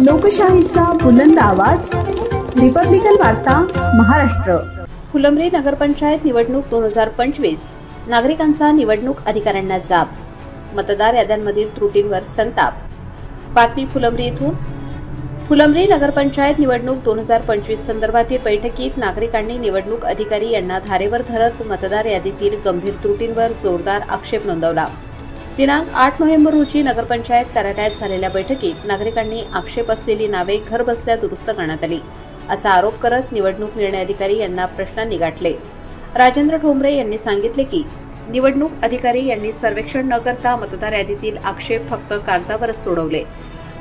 लोकशाहीचा बुलंद आवाज, रिपब्लिकन वार्ता महाराष्ट्र। फुलंब्री नगरपंचायत निवडणूक 2025 नागरिकांचा निवडणूक अधिकाऱ्यांना जाब, मतदार याद्यांमधील त्रुटींवर संताप। बातमी फुलंब्री येथून। फुलंब्री नगरपंचायत निवडणूक 2025 संदर्भातील बैठकीत नागरिकांनी निवडणूक अधिकारी यांना धारेवर धरत मतदार यादीतील गंभीर त्रुटींवर जोरदार आक्षेप नोंदवला। दिनांक 8 नोव्हेंबर रोजी नगरपंचायत कार्यालयात झालेल्या बैठकीत नागरिकांनी आक्षेप असलेली नावे घरबसल्या दुरुस्त करण्यात आली असा आरोप करत निवडणूक निर्णय अधिकारी यांना प्रश्नांनी गाठले। राजेंद्र ठोंबरे यांनी सांगितले की निवडणूक अधिकारी यांनी सर्वेक्षण न करता मतदार यादीतील आक्षेप फक्त कागदावरच सोडवले।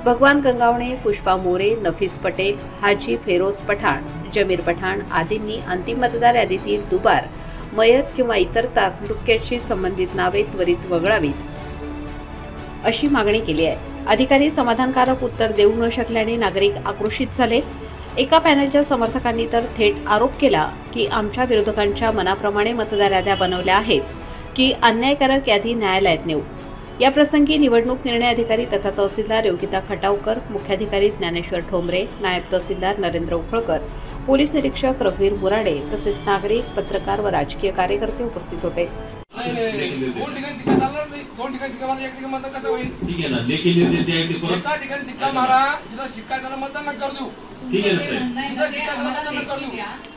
भगवान गंगावणे, पुष्पा मोरे, नफीस पटेल, हाजी फेरोज पठाण, जमीर पठाण आदींनी अंतिम मतदार यादीतील दुबार, मयत किंवा इतर तालुक्याशी संबंधित नावे त्वरित वगळावीत अशी मागणी केली आहे। अधिकारी समाधानकारक उत्तर देऊ न शकल्याने नागरिक आक्रोशित झाले। एका पॅनलच्या समर्थकांनी तर थेट आरोप केला की आमच्या विरोधकांच्या मनाप्रमाणे मतदार याद्या बनवल्या आहेत की अन्यायकारक यादी न्यायालयात नेऊ। या प्रसंगी निवडणूक निर्णय अधिकारी तथा तहसीलदार योगिता खटावकर, मुख्याधिकारी ज्ञानेश्वर ठोंबरे, नायब तहसीलदार नरेंद्र उखळकर, पोलीस निरीक्षक रघुवीर मुराडे तसेच नागरिक, पत्रकार व राजकीय कार्यकर्ते उपस्थित होते। दोन ठिकाणी शिक्का चालणार नाही, दोन ठिकाणी शिक्का मारा, एक ठिकाणी मतदान कसं होईल? ठीक आहे ना, एका ठिकाणी शिक्का मारा, जिथं शिक्का त्याला मतदान नका करू देऊ। ठीक आहे साहेब, जिथं शिक्का त्याला मतदान नका करू देऊ।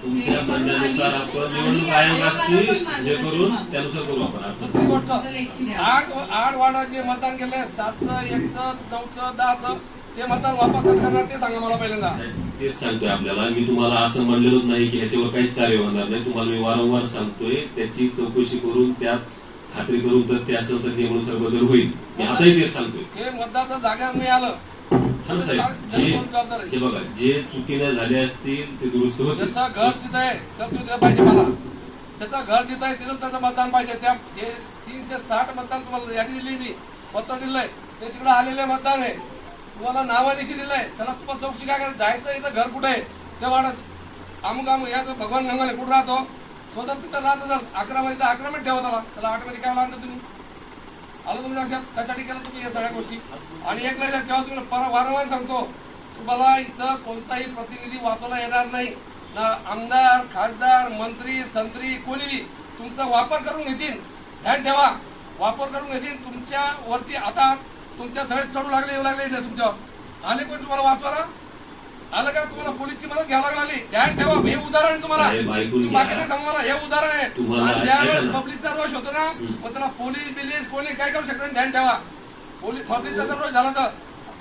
तुमच्या म्हणण्यानुसार आपण निवडणूक आयोगाशी जे करून त्यानुसार करू आपण। दुसरी गोष्ट, 8 वार्डाचे मतदान केले, 7चं, 1चं, 9चं, 10चं, ते मतदान वापस कसं करणार ते सांगा मला पहिल्यांदा। तेच सांगतोय आपल्याला, मी तुम्हाला असं म्हणलेलोच नाही की याच्यावर काहीच कार्य होणार नाही। तुम्हाला मी वारंवार सांगतोय त्याची चौकशी करून त्यात खात्री करून तर ते असेल तर नियमानुसार बदल होईल। मी आताही तेच सांगतोय, ते मतदाराच्या जागेवर नाही आलं हे बघा, जे चुकीने झाले असतील ते दुरुस्त होतील। त्याचं घर जिथं आहे तर तो पाहिजे मला, त्याचं घर जिथं आहे तिथं त्याचं मतदान पाहिजे। त्या 360 मतदान तुम्हाला यादी दिली, मी पत्र दिलंय, ते तिकडे आलेले मतदान आहे, तुम्हाला नावानिशी दिलंय, त्याला तुम्हाला चौकशी काय करायचं, जायचं इथं घर कुठे आहे ते वाढत अमुक अमुक याचं भगवान गंगाले कुठं राहतो, तो तर तिथं राहत असाल 11 मध्ये 11 मध्ये ठेवा त्याला 8 मध्ये काय लागतं तुम्ही? आलं तुम्ही लक्षात, कशासाठी केलं तुम्ही या सगळ्या गोष्टी? आणि एक लक्षात ठेवा, तुम्ही वारंवार सांगतो, तुम्हाला इथं कोणताही प्रतिनिधी वाचवला येणार नाही, ना आमदार, खासदार, मंत्री, संत्री कोणीही तुमचा वापर करून घेतील। ध्यान ठेवा, वापर करून घेतील तुमच्या वरती। आता तुमच्या सगळे चढू लागले, येऊ लागले तुमच्यावर, आले कोण तुम्हाला वाचवायला? आलं का तुम्हाला पोलीसची मदत घ्यायला लागली? ध्यान ठेवा, हे उदाहरण तुम्हाला बाकी नाही सांगू मला, हे उदाहरण आहे। ज्यावेळेस पब्लिकचा रोष होतो ना, मग त्याला पोलीस बिलीस कोणी काय करू शकत? ध्यान ठेवा, पब्लिकचा जर रोष झाला तर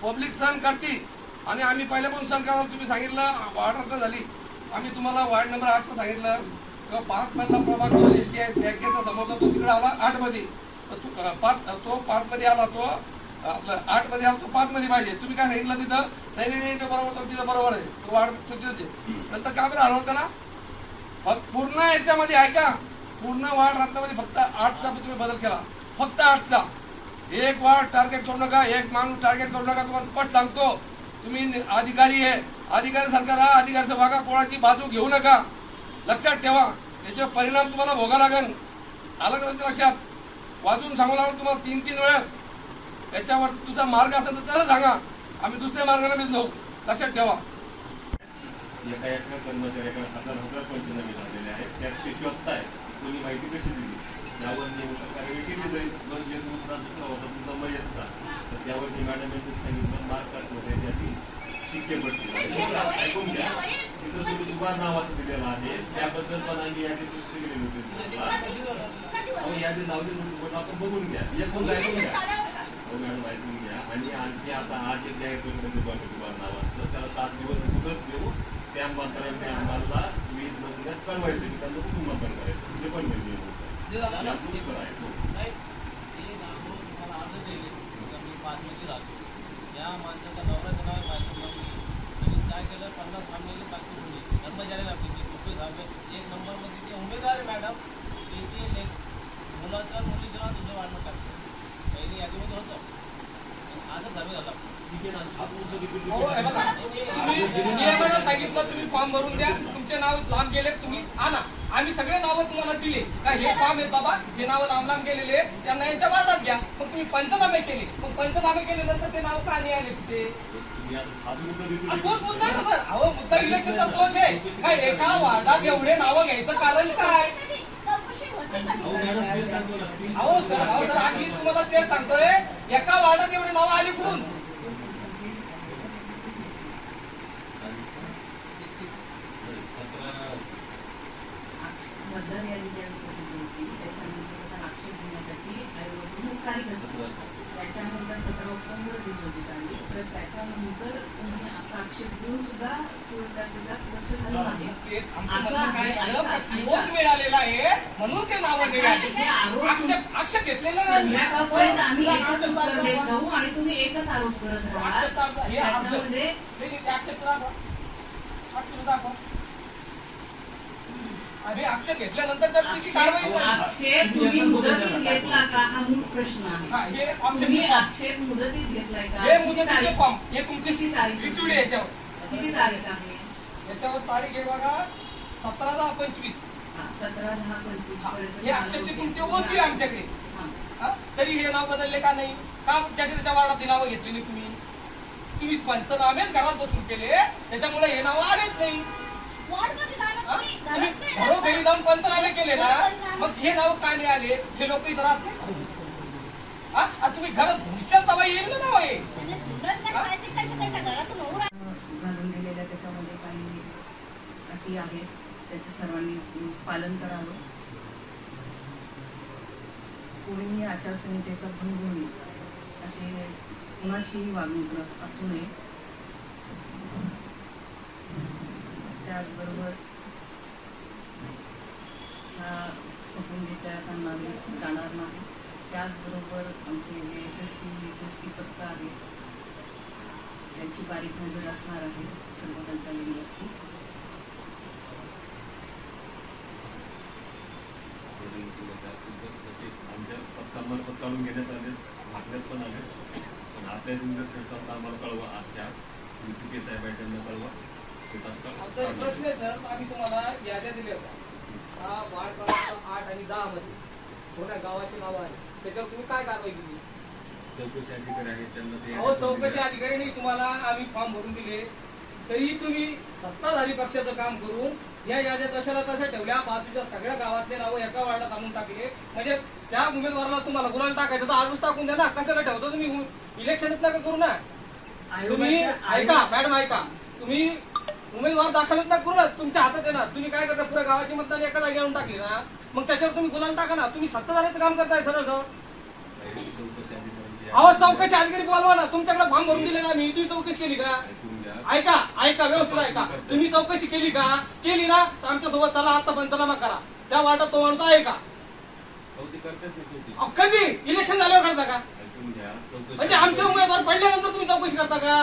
पब्लिक सहन करते, आणि आम्ही पहिल्यापासून सहन करणार। तुम्ही सांगितलं वार्ड रद्द झाली, आम्ही तुम्हाला वार्ड नंबर 8चं सांगितलं, 5 मधला प्रभाग बँकेचा समोरचा तो तिकडे आला 8 मध्ये, तो 5 मध्ये आला, तो आपलं 8 मध्ये आला, तो 5 मध्ये पाहिजे। तुम्ही काय सांगितलं तिथं? नाही ते बरोबर, तिथं बरोबर आहे, तो वाढ तिथेच आहे। नंतर काय बरं हलवलं त्याला? पूर्ण याच्यामध्ये आहे का, पूर्ण वाढ रत्नामध्ये फक्त 8चा तुम्ही बदल केला, फक्त 8चा। एक वाढ टार्गेट करू नका, एक माणूस टार्गेट करू नका। तुम्हाला स्पष्ट सांगतो, तुम्ही अधिकारी आहे, अधिकारी सरकार हा, अधिकाऱ्याचा वागा, कोणाची बाजू घेऊ नका, लक्षात ठेवा। याचे परिणाम तुम्हाला भोगा लागेल, आलं का तुमच्या लक्षात? वाजून सांगू लागलं तुम्हाला 3-3 वेळेस। याच्यावर दुसरा मार्ग असेल तर तसं सांगा, आम्ही दुसऱ्या मार्गाने मी जाऊ, लक्षात ठेवा। एका कर्मचाऱ्याकडे 1000 पंचनामे झालेले आहेत, त्यात शिष्यवत्ता आहे, कोणी माहिती कशी दिली, त्यावर नेमकं कार्यवाही केली जाईल। बस जे दुसरा होता तुमचा मयतचा, तर त्यावरती मॅडम यांनी सांगितलं मार्कात होते, त्याची शिक्के पडतील, ऐकून घ्या। तिथं तुम्ही सुभाष नावाचं दिलेलं आहे, त्याबद्दल पण आम्ही यादी पुष्टी केलेली होती, यादी लावली होती, आपण बघून घ्या, एकूण ऐकून घ्या मॅडम, ऐकून घ्या। आणि आणखी आता आज एक जाहीर करून सुभाष नावाचं, त्याला 7 दिवस मुदत देऊ, त्या मंत्र्यांनी आम्हाला 20 महिन्यात कळवायचं की त्यांना कुठून मतदान करायचं, ते पण म्हणजे या माणसाचा नवऱ्याचं नाव माहिती काय केलं, 50 थांबलेली बाकी होती कर्मचारी लागली, कुठे थांबले 1 नंबरमध्ये जे उमेदवार आहे मॅडम, त्याची मुलाचं मुलीचं नाव दुसरं वाढवून टाकलं, पहिली यादीमध्ये होतं, असं सर्वे झाला। सांगितलं तुम्ही फॉर्म भरून द्या, तुमचे नाव लांब गेले तुम्ही आणा. आम्ही सगळे नावं तुम्हाला दिले का हे फॉर्म आहेत बाबा, हे नावं लांब लांब गेलेले त्यांना यांच्या वार्डात घ्या. मग तुम्ही पंचनामे केले, मग पंचनामे केल्यानंतर ते नाव का नाही आले तिथे? तोच मुद्दा ना सर. अहो मुद्दा इलेक्शनचा तोच आहे. काय एका वार्डात एवढे नावं घ्यायचं कारण काय? अहो सर आम्ही तुम्हाला तेच सांगतोय, एका वार्डात एवढे नावं आली कुठून? मतदार यादी ज्यावेळी प्रसिद्ध होती त्याच्यानंतर त्याचा आक्षेप घेण्यासाठी आयोगाकडून तारीख असते. त्याच्यानंतर 17 ऑक्टोबर दिली होती तारीख. तर त्याच्यानंतर तुम्ही आता आक्षेप घेऊन सुद्धा शिवसेनेला लक्ष घालून आहे मिळालेला आहे म्हणून ते नाव आक्षेप घेतलेला संध्याकाळपर्यंत आम्ही एकच उत्तर देत राहू आणि तुम्ही एकच आरोप करत राहा. त्याच्यामध्ये आम्ही आक्षेप घेतल्यानंतर तर तिची कारवाई आक्षेप तुम्ही मुदतीत घेतला का हा मूळ प्रश्न आहे. तुम्ही आक्षेप मुदतीत घेतलाय का? हे मुदतीचे फॉर्म हे तुमची तारीख याच्यावर किती तारीख आहे? याच्यावर तारीख आहे बघा 17/10/25. 17/10/25 हे आक्षेपचे तुमचे ओसी आमच्याकडे. तरी हे नाव बदलले का नाही? का त्याच्या वार्डात नावं घेतली नाही तुम्ही पंचनामेच घरात बसून केले त्याच्यामुळे हे नाव आलेच नाही. घरोघरी जाऊन पंचनामे केले ना, मग हे नाव का नाही आले? हे लोक इथं राहत नाही. तुम्ही घरात भविष्यात तवा येईल ना नाव हे घालून दिलेल्या त्याच्यामध्ये काही अटी आहेत, त्याचे सर्वांनी पालन करावं. कोणीही आचारसंहितेचा भंग होईल अशी कुणाचीही वागणूक असू नये. त्याचबरोबर ह्या खपून घेतल्या जाणार नाही. त्याचबरोबर आमचे जे SST ST पथकं आहेत त्यांची बारीक नजर असणार आहे सर्व हालचालींवरती. आमच्या पथकांमार्फत काढून घेण्यात आले, झाकण्यात पण आले. पण आपल्या इंडस्ट्रीचा आम्हाला कळवा, आजच्या श्री साहेब आहे त्यांना कळवा. प्रश्न आहे सर, आम्ही तुम्हाला याद्या दिल्या होत्या वार्ड क्रमांक 8 आणि 10 मध्ये कोणत्या गावाची नाव आहे, त्याच्यावर तुम्ही काय कारवाई केली? चौकशी अधिकारी आहेत त्यांना अहो चौकशी अधिकाऱ्यांनी तुम्हाला आम्ही फॉर्म भरून दिले, तरी तुम्ही सत्ताधारी पक्षाचं काम करून या याद्या तशाला तशा ठेवल्या. बाजूच्या सगळ्या गावातले नावं एका वार्डात आणून टाकले. म्हणजे त्या उमेदवाराला तुम्हाला गुलाल टाकायचं तर आजच टाकून द्या ना. कशाला ठेवता तुम्ही? इलेक्शनच नका करू ना तुम्ही. ऐका मॅडम, ऐका, तुम्ही उमेदवार दाखलच ना करू ना, तुमच्या हातात आहे ना. तुम्ही काय करता, पुऱ्या गावाची मतदान एका जागी आणून टाकली ना, मग त्याच्यावर तुम्ही गुलाल टाका ना. तुम्ही सत्ताधाऱ्याचं काम करताय सरळ सरळ. अहो चौकशी अधिकारी बोलवा ना. तुमच्याकडे फॉर्म भरून दिले ना मी, तुम्ही चौकशी केली का? ऐका ऐका व्यवस्थित ऐका. तुम्ही चौकशी केली का? केली ना तर आमच्यासोबत चला, आता पंचनामा करा. त्या वार्डात तो माणूस आहे का? कधी? इलेक्शन झाल्यावर करता का? म्हणजे आमचे उमेदवार पडल्यानंतर तुम्ही चौकशी करता का?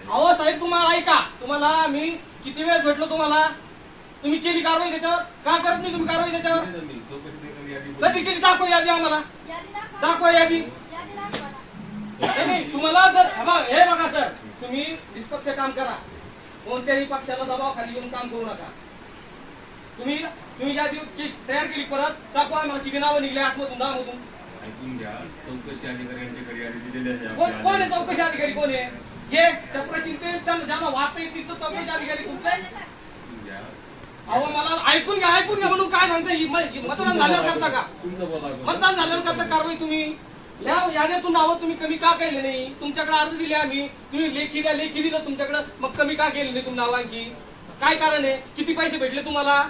अहो साहेब तुम्हाला ऐका, तुम्हाला मी किती वेळेस भेटलो तुम्हाला, तुम्ही केली कारवाई त्याच्यावर? का करत नाही तुम्ही कारवाई त्याच्यावर? कधी केली? दाखवा यादी आम्हाला, दाखवा यादी. नाही तुम्हाला जर हे बघा सर, तुम्ही निष्पक्ष काम करा, कोणत्याही पक्षाला दबाव खाली येऊन काम करू नका. तुम्ही यादी तयार केली, परत दाखवा आम्हाला किती नावं निघले 8 मधून 10 मधून. ऐकून घ्या, चौकशी अधिकाऱ्यांच्याकडे यादी दिलेली आहे. कोण आहे चौकशी अधिकारी? कोण आहे? हे चपराशी ज्यांना वाचता येत नाही चौकशी अधिकारी तुमचे. अहो मला ऐकून घ्या म्हणून काय सांगता? मतदान झाल्यावर करता का? मतदान झाल्यावर करता कारवाई तुम्ही? या याद्यातून नावं तुम्ही कमी का केले नाही? तुमच्याकडे अर्ज दिले आम्ही, तुम्ही लेखी दिलं तुमच्याकडे, मग कमी का केले नाही तुम्ही नाव? आणखी काय कारण आहे? किती पैसे भेटले तुम्हाला?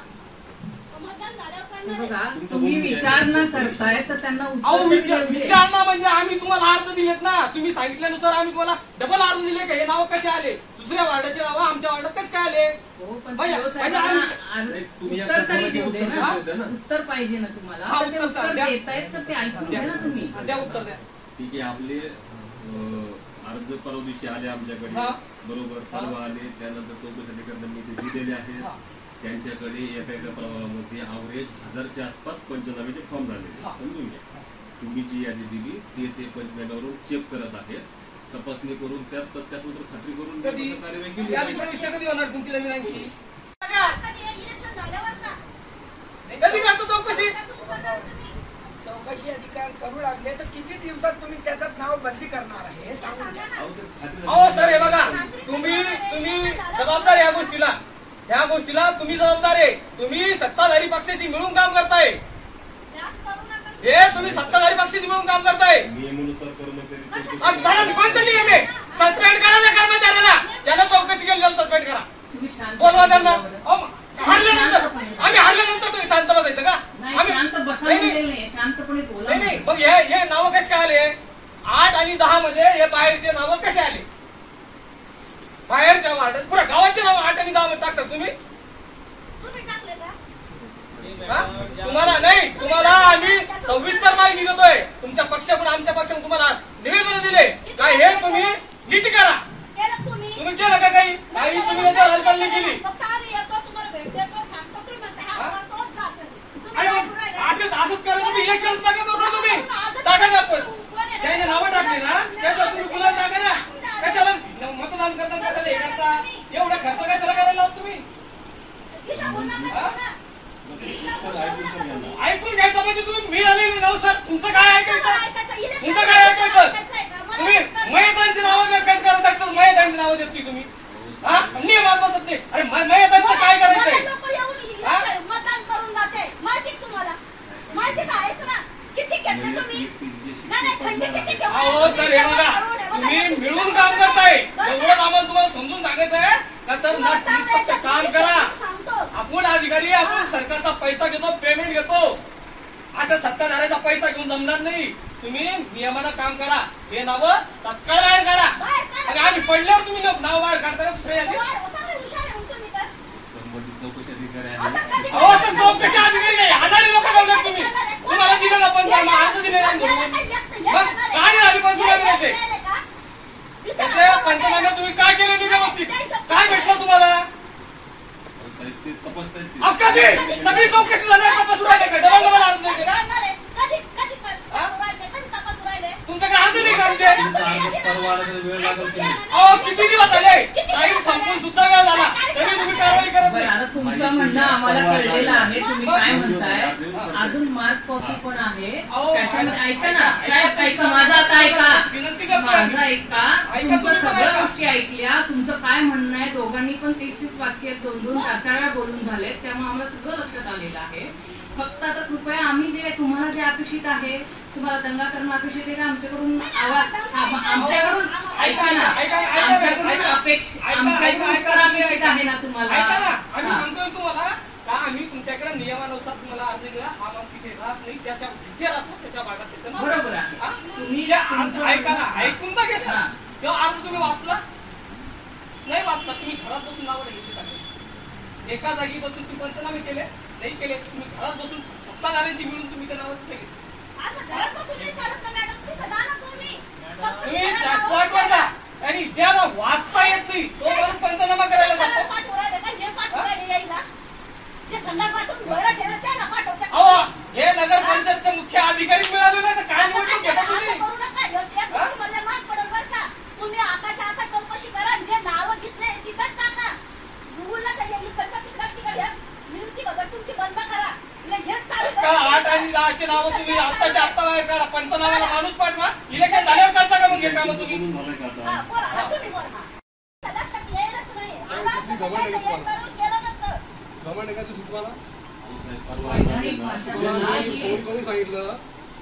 बघा, तुम्ही विचार न करताय तर त्यांना विचार ना म्हणजे आम्ही तुम्हाला अर्ज दिलेत ना, तुम्ही सांगितल्यानुसार आम्ही तुम्हाला डबल अर्ज दिले का? हे नाव कसे आले? दुसऱ्या वार्डाचे नाव आमच्या वार्डात कसे काय आले? उत्तर तरी देऊ दे ना. उत्तर पाहिजे ना तुम्हाला. उत्तर देतायत तर ते ऐकून घ्या ना तुम्ही. द्या उत्तर द्या. ठीक आहे, आपले अर्ज परवा दिवशी आले आमच्याकडे, बरोबर, परवा आले. त्यानंतर चौकशी अधिकाऱ्यांनी ते दिलेले आहेत. त्यांच्याकडे एका प्रभागामध्ये अवरेज 1000च्या आसपास पंचनाम्याचे फॉर्म झाले. समजून घ्या, तुम्ही जी यादी दिली ते पंचनाम्यावरून चेक करत आहेत. तपासणी करून त्यात तथ्यासंतर खात्री करून कधी कार्यवाही केली. यादी प्रविष्ट कधी होणार तुमची नवीन आणखी कधी करतो चौकशी चौकशी अधिकार करू लागले तर किती दिवसात तुम्ही त्याच्यात नाव बदली करणार आहे हे सांगून द्या. हो सर, हे बघा, तुम्ही जबाबदार या गोष्टीला तुम्ही जबाबदार आहे. तुम्ही सत्ताधारी पक्षाशी मिळून काम करताय. हे तुम्ही सत्ताधारी पक्षाशी मिळून काम करताय. नियमानुसार कर्मचारी कोणता नियम आहे? सस्पेंड करा त्या कर्मचाऱ्याला. त्याला चौकशी केली त्याला सस्पेंड करा. बोलवा त्यांना. हारल्यानंतर तुम्ही शांत बसायचं का? नाही. मग हे नावं कसे काय आले? 8 आणि 10 मध्ये हे बाहेरचे नावं कसे आले? बाहेरच्या वार्डात पुरा गावाचे नाव 8 आणि 10 मध्ये टाकतात तुम्ही. तुम्हाला आम्ही सविस्तर माहिती देतोय. तुमच्या पक्षाकडून आमच्या पक्षाकडून तुम्हाला निवेदन दिले काय हे तुम्ही नीट करा. तुम्ही केलं का काही तुम्ही याच्यावर हालचाल नाही केली. असंच करा तुम्ही. इलेक्शन नका करू ना तुम्ही. टाका ना त्याने नावं टाकली ना त्याच्यावर तुम्ही गुलाल टाका ना. कशाला मतदान करताना कशाला हे करता? एवढा खर्च कशाला करायला लावत तुम्ही? ऐकून घ्यायचं म्हणजे तुम्ही मिळालेले नाव सर तुमचं काय ऐकायचं? तुम्ही मयतांची नावं कट करत मयतांची नावं देत नाही तुम्ही. हा नियमात बसत नाही. अरे मयतांचं काय करायचंय? मतदान करून जाते माहिती तुम्हाला माहिती आहेच ना. किती घेतले तुम्ही? अहो सर, हे बघा, तुम्ही मिळून काम करताय. एवढंच आम्हाला तुम्हाला समजून सांगायचं आहे का सर काम करा. आपण अधिकारी आपण सरकारचा पैसा घेतो, पेमेंट घेतो. अशा सत्ताधाऱ्याचा पैसा घेऊन जमणार नाही. तुम्ही नियमानं काम करा. हे नाव तत्काळ बाहेर काढा. आम्ही पडल्यावर तुम्ही नाव बाहेर काढता का दुसऱ्या यादी? चौकशी अधिकारी आहे. चौकशी अधिकारी नाही. अडाणी लोक ठेवले तुम्ही. तुम्हाला दिलं ना पण अर्ज दिले नाही म्हणून काय झाली पंचनामे त्याचे? पंचनामे तुम्ही काय केले नाही व्यवस्थित? काय भेटलं तुम्हाला? सगळी चौकशी झाली तपासून राहिले का? डबल अर्ज नाही का? तुमच्याकडे अर्ज नाही का आमचे? किती दिवस झाले? काही संपून सुद्धा वेळ झाला तरी तुम्ही कारवाई करत नाही. आता तुमचं म्हणणं आम्हाला कळलेलं आहे. तुम्ही काय म्हणताय? अजून मार्क कॉपी पण आहे त्याच्यामध्ये. ऐका ना साहेब, ऐका माझं आता ऐका. माझं ऐका. तुमचं सगळ्या गोष्टी ऐकल्या. तुमचं काय म्हणणं आहे? दोघांनी पण 30-30 वाक्य 2-2, 4-4 वेळा बोलून झालेत. त्यामुळे आम्हाला सगळं लक्षात आलेलं आहे. फक्त आता कृपया आम्ही जे तुम्हाला जे अपेक्षित आहे, तुम्हाला दंगा करणं अपेक्षित आहे का? आमच्याकडून आमच्याकडून ऐका ना, आमच्याकडून अपेक्षित आहे ना तुम्हाला? आम्ही सांगतोय तुम्हाला का आम्ही तुमच्याकडे नियमानुसार तुम्हाला अर्ज दिला. हा मानसिक राहत नाही. त्याच्या जिथे राहतो त्याच्या भागात त्याचं नाव बरोबर आहे. ऐका ना, ऐकून तर घेशा. तेव्हा अर्ज तुम्ही वाचला नाही? वाचला तुम्ही घरात बसून नावं घेतली सगळे. एका जागी बसून तुम्ही पंचनामे केले नाही केले. तुम्ही घरात बसून सत्ताधाऱ्यांशी मिळून तुम्ही त्या नावं तिथे घेतली. तुम्ही स्पॉटवर जा आणि ज्याला वाचता येत नाही तो माणूस पंचनामा करायला जातो. अहो हे नगर पंचायतचे मुख्य अधिकारी मिळाले नाही तर काय निवडणूक घेता तुम्ही? तुम्ही आताच्या आता चौकशी करा. जे नावं जिथले तिथं टाका. गुगलला मिळती बघा तुमची बंद करा. 8 आणि 10ची नावं तुम्ही आत्ताच्या आत्ता बाहेर काढा. पंचनाम्याला माणूस पाठवा. इलेक्शन झाल्यावर करता का मग हे काम तुम्ही? कोणी सांगितलं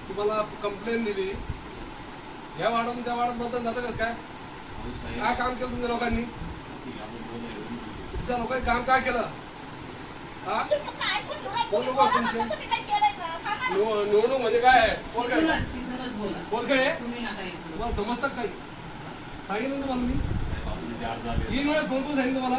तुम्हाला कंप्लेंट दिली या वाढून त्या वाढत मतदान जातं कसं काय? काय काम केलं तुमच्या लोकांनी? तुमच्या लोकांनी काम काय केलं? निवडणूक म्हणजे काय? पोरखेडे तुम्हाला समजतात काही? सांगितलं तुम्हाला मी 3 वेळेस फोन करून सांगितलं तुम्हाला.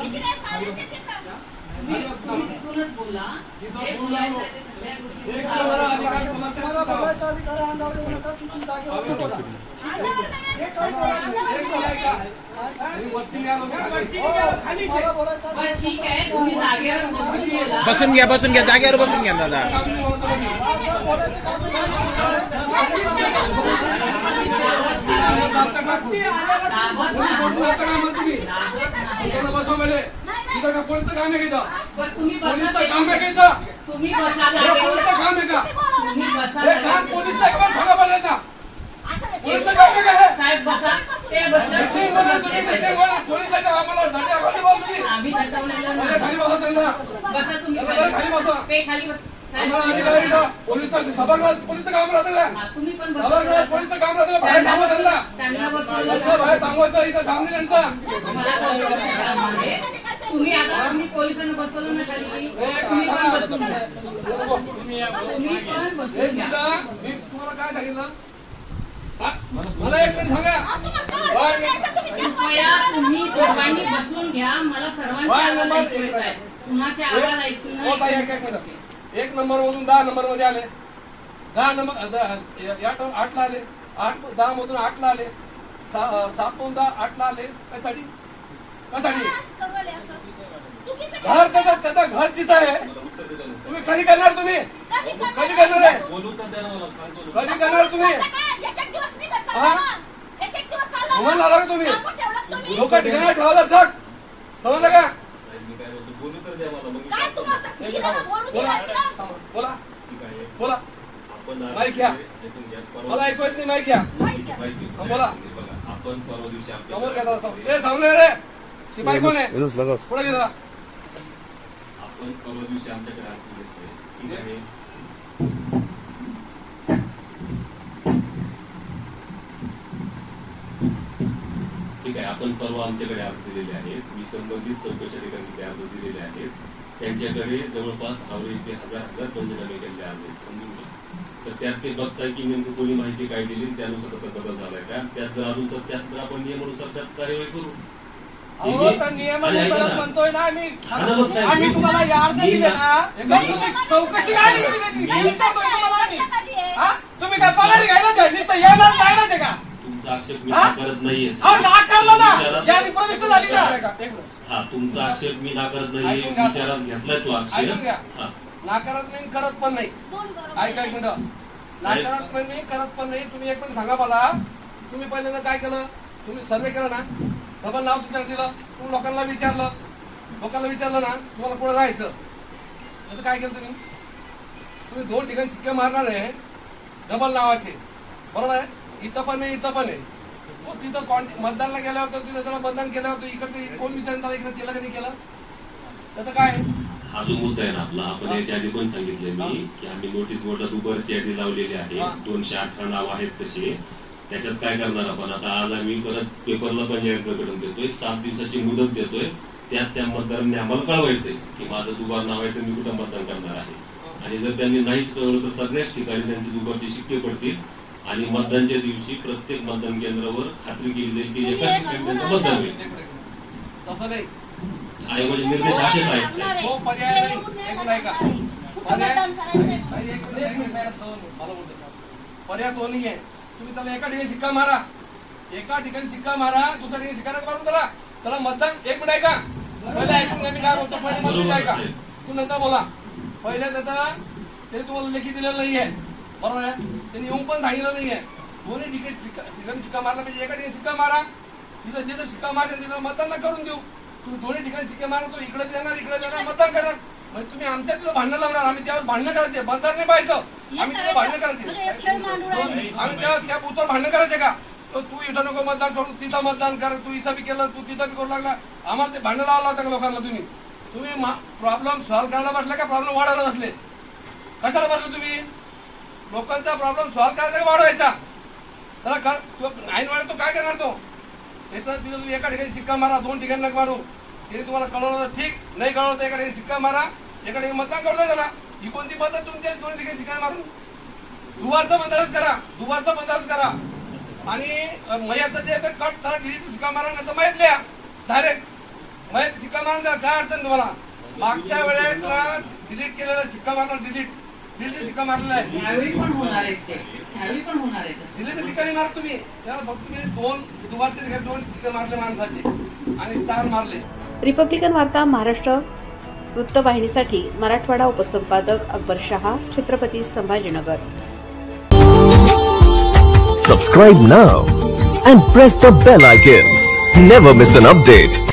बसून घ्या जागेवर बसून घ्या दादा. पोलीसचं काम आहे का? पोलीसचं काम आहे का? तुम्ही पोलीसचं काम आहे का? तुम्ही बसा पोलीसचं एक बार सांगा बोलाय ना. पोलीसचं काम आहे का? साहेब बसा ते बसा पोलिसांच्या आम्हाला धडे आम्हाला बोल तुम्ही. आम्ही दटवलेलं खाली बसा त्यांना. बसा तुम्ही खाली बसा. पे खाली बसा पोलिसांचं सभागृहात पोलीसचं काम राहतं का? तुम्ही पण सभागृहात पोलीसचं काम राहतं. बाहेर थांबवा त्यांना. त्यांना बसवलं बाहेर थांबवायचं. इथं काम नाही त्यांचं. तुम्ही आता तुम्ही पोलिसांना बसवलं ना खाली तुम्ही पण बसून घ्या. तुम्ही पण बसून घ्या. मी तुम्हाला काय सांगितलं? मला एक मिनिट सांगा. कृपया तुम्ही सर्वांनी बसून घ्या. मला सर्वांचे आवाज ऐकू येत आहेत. कुणाचे आवाज ऐकून एक नंबर मधून 10 नंबर मध्ये आले. 10 नंबर 8 ला आले. 10 मधून 8 ला आले. 7 मधून 8 ला आले. कशासाठी? घर त्याचं घर जिथं आहे. तुम्ही कधी करणार? तुम्ही कधी करणार आहे? कधी करणार तुम्ही? म्हणून आला का तुम्ही? लोक ठिकाणी ठेवायला सर समजलं का? बोला बोला माईक घ्या. मला ऐकू येत नाही. माईक घ्या. बोला. आपण परवा दिवशी समोर घ्या. सामने रे शिपाई कोण आहे? पुढे घे. आपण परवा दिवशी आमच्याकडे आले. ठीक आहे. ठीक आहे. आपण परवा आमच्याकडे अर्ज दिलेले आहेत. मी संबंधित चौकशी अधिकाऱ्यांनी अर्ज दिलेले आहेत. त्यांच्याकडे जवळपास आवरेजचे 1000 पंचनामे केलेले आहेत. समजून घ्या. तर त्यात ते बघताय की नेमकं कोणी माहिती काय दिली त्यानुसार तसा बदल झालाय का. त्यात जर अजून तर त्यात आपण नियमानुसार त्यात कार्यवाही करू. नियमानुसार म्हणतोय ना आम्ही तुम्हाला अर्ज दिले ना. चौकशी काय तुम्ही काय पगारी घ्यायलाच आहे? नुसतं यायलाच जायलाच आहे का? तुमचा आक्षेप मी नाकारत नाहीये. नाकारला ना. यादी प्रविष्ट झाली ना. हा तुमचा आक्षेप मी नाकारत नाही. विचारात घेतलाय तो आक्षेप. नाकारत नाही करत पण नाही. ऐका एक मिनिट. नाकारत पण नाही करत पण नाही. तुम्ही एक मिनिट सांगा मला. तुम्ही पहिल्यांदा काय केलं? तुम्ही सर्वे केला ना. डबल नाव तुमच्याकडे दिलं. तुम्ही लोकांना विचारलं ना तुम्हाला पुढे राहायचं. त्याचं काय केलं तुम्ही? 2 ठिकाणी शिक्के मारणार आहे डबल नावाचे. बरोबर आहे. इथं पण नाही इथं पण आहे. तो तिथं मतदानला गेल्यावर तिथं त्याला मतदान केल्यावर इकडे कोण विचारणार इकडे केलं का नाही केलं? त्याचं काय? हा जो मुद्दा आहे ना आपला. आपण याच्या आधी पण सांगितलंय मी की आम्ही नोटीस बोर्डला दुपारची यादी लावलेली आहे. 218 नाव आहेत तसे. त्याच्यात काय करणार आपण? आता आज आम्ही परत पेपरला पण जाहीर प्रकटन देतोय. 7 दिवसाची मुदत देतोय. त्यात त्या मतदारांनी आम्हाला कळवायचंय की माझं दुबार नाव आहे तर मी कुठं मतदान करणार आहे. आणि जर त्यांनी नाहीच कळवलं तर सगळ्याच ठिकाणी त्यांचे दुबारचे शिक्के पडतील. आणि मतदानच्या दिवशी प्रत्येक मतदान केंद्रावर खात्री केली जाईल की एकाच ठिकाणी त्यांचं मतदान होईल. तसं नाही. आयोगाचे निर्देश असेच आहेत. हो पर्याय नाही. पर्याय तो नाही आहे. तुम्ही त्याला एका ठिकाणी शिक्का मारा. दुसऱ्या ठिकाणी शिक्का मारून त्याला मतदान. एक मिनिट ऐका. पहिले ऐकून घ्या मी काय बोलतो. पहिले मला ऐका. तू नंतर बोला. पहिले त्याने तुम्हाला लेखी दिलेलं नाहीये. बरोबर आहे. त्यांनी येऊन पण सांगितलं नाहीये. दोन्ही ठिकाणी शिक्का मारला पाहिजे. एका ठिकाणी शिक्का मारा. तिथं जिथं शिक्का मारला तिथं मतदान करून देऊ. तुम्ही दोन्ही ठिकाणी शिक्के मारा. तो इकडे देणार मतदान करणार. म्हणजे तुम्ही आमच्या तिथं भांडणं लावणार. आम्ही त्यावर भांडणं करायचे. मतदार नाही पाहायचं. आम्ही तिथं भांडणं करायचे. आम्ही त्या बुथवर भांडणं करायचे का? तू इथं नको मतदान करू तिथं मतदान कर. तू इथं बी केलं तू तिथं बी करू लागला. आम्हाला ते भांडणं लावायला होतं का लोकांना? तुम्ही प्रॉब्लेम सॉल्व्ह करायला बसले का प्रॉब्लेम वाढवायला बसले? कशाला बसले तुम्ही? लोकांचा प्रॉब्लेम सॉल्व्ह करायचा का वाढवायचा? त्याला ऐन वेळेला तो काय करणार? तो तिथं तुम्ही एका ठिकाणी शिक्का मारा. 2 ठिकाणी नका मारू. तिने तुम्हाला कळवलं तर ठीक. नाही कळवलं तर एका ठिकाणी शिक्का मारा. एका ठिकाणी मतदान करू त्याला. ही कोणती पद्धत तुमच्या 2 ठिकाणी शिक्का मारून? दुबारचं मतदानच करा. आणि मयाचं जे कट त्याला डिलीट शिक्का मारा. नाही तर मयत लिहा डायरेक्ट. मयत शिक्का मारून द्या. काय अडचण तुम्हाला? मागच्या वेळेला डिलीट केलेला शिक्का मारला. डिलीट शिक्का मारलेला आहे. यावेळी पण होणार आहे. डिलीट शिक्का नाही मारत तुम्ही. त्याला फक्त तुम्ही 2 दुबारचे 2 शिक्के मारले माणसाचे आणि स्टार मारले. रिपब्लिकन वार्ता Maharashtra वृत्तवाहिनीसाठी Marathwada उपसंपादक Akbar Shah, Chhatrapati Sambhajinagar. Subscribe now and press the bell icon. Never miss an update.